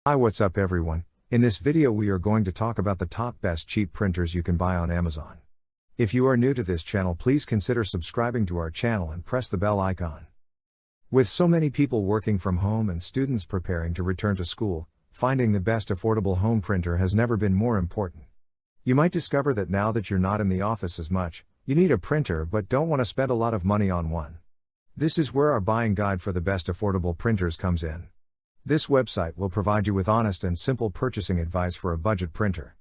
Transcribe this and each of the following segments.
Hi, what's up everyone? In this video we are going to talk about the top best cheap printers you can buy on Amazon. If you are new to this channel, please consider subscribing to our channel and press the bell icon. With so many people working from home and students preparing to return to school, finding the best affordable home printer has never been more important. You might discover that now that you're not in the office as much, you need a printer but don't want to spend a lot of money on one. This is where our buying guide for the best affordable printers comes in. This website will provide you with honest and simple purchasing advice for a budget printer.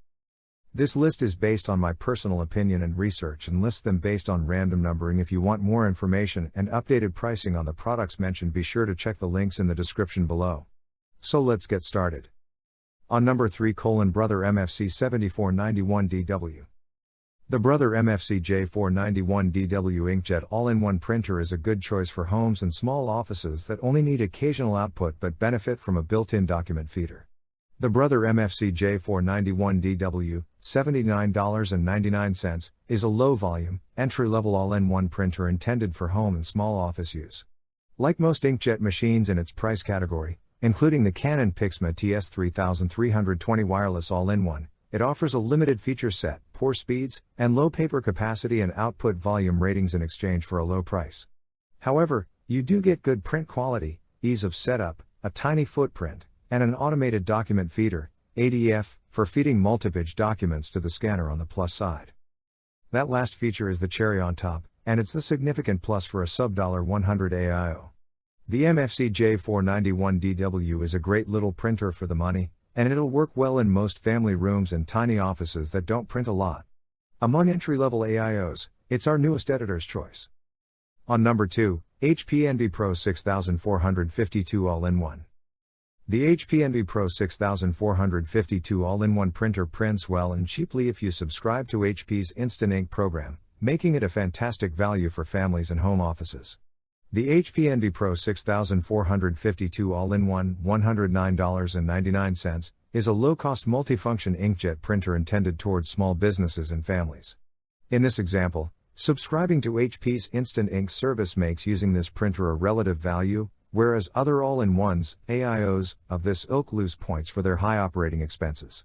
This list is based on my personal opinion and research and lists them based on random numbering. If you want more information and updated pricing on the products mentioned, be sure to check the links in the description below. So let's get started. On number 3, Brother MFC 7491DW. The Brother MFC J491DW Inkjet all-in-one printer is a good choice for homes and small offices that only need occasional output but benefit from a built-in document feeder. The Brother MFC J491DW, $79.99, is a low-volume, entry-level all-in-one printer intended for home and small office use. Like most inkjet machines in its price category, including the Canon PIXMA TS3320 wireless all-in-one, it offers a limited feature set, poor speeds, and low paper capacity and output volume ratings in exchange for a low price. However, you do get good print quality, ease of setup, a tiny footprint, and an automated document feeder, ADF, for feeding multi-page documents to the scanner on the plus side. That last feature is the cherry on top, and it's the significant plus for a sub-$100 AIO. The MFC J491DW is a great little printer for the money, and it'll work well in most family rooms and tiny offices that don't print a lot. Among entry-level AIOs, it's our newest editor's choice. On number 2, HP Envy Pro 6452 All-in-One. The HP Envy Pro 6452 All-in-One printer prints well and cheaply if you subscribe to HP's Instant Ink program, making it a fantastic value for families and home offices. The HP Envy Pro 6452 All-in-One, $109.99, is a low-cost multifunction inkjet printer intended towards small businesses and families. In this example, subscribing to HP's Instant Ink service makes using this printer a relative value, whereas other all-in-ones, AIOs, of this ilk lose points for their high operating expenses.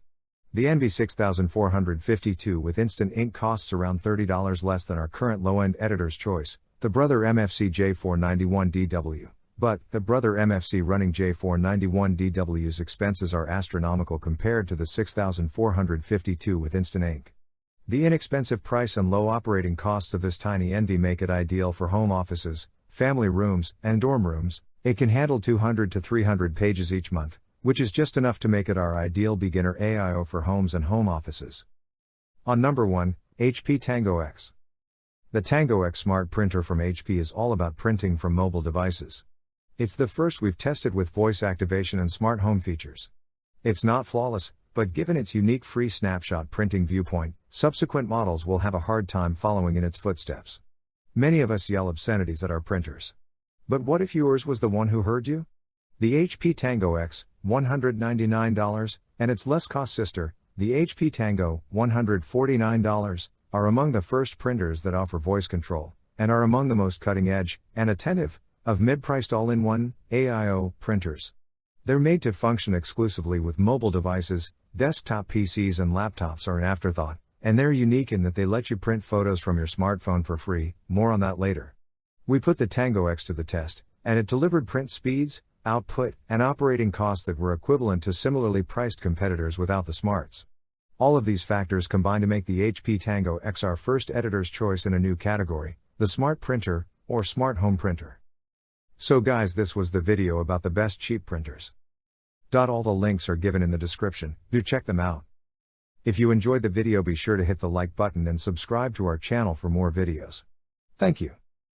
The Envy 6452 with Instant Ink costs around $30 less than our current low-end editor's choice, the Brother MFC J491DW, but the Brother MFC running J491DW's expenses are astronomical compared to the 6452 with Instant Ink. The inexpensive price and low operating costs of this tiny Envy make it ideal for home offices, family rooms, and dorm rooms. It can handle 200 to 300 pages each month, which is just enough to make it our ideal beginner AIO for homes and home offices. On number 1, HP Tango X. The Tango X Smart Printer from HP is all about printing from mobile devices. It's the first we've tested with voice activation and smart home features. It's not flawless, but given its unique free snapshot printing viewpoint, subsequent models will have a hard time following in its footsteps. Many of us yell obscenities at our printers. But what if yours was the one who heard you? The HP Tango X, $199, and its less-cost sister, the HP Tango, $149, are among the first printers that offer voice control, and are among the most cutting-edge, and attentive, of mid-priced all-in-one, AIO, printers. They're made to function exclusively with mobile devices, desktop PCs and laptops are an afterthought, and they're unique in that they let you print photos from your smartphone for free, more on that later. We put the Tango X to the test, and it delivered print speeds, output, and operating costs that were equivalent to similarly priced competitors without the smarts. All of these factors combine to make the HP Tango X our first editor's choice in a new category, the smart printer, or smart home printer. So guys, this was the video about the best cheap printers. All the links are given in the description, do check them out. If you enjoyed the video, be sure to hit the like button and subscribe to our channel for more videos. Thank you.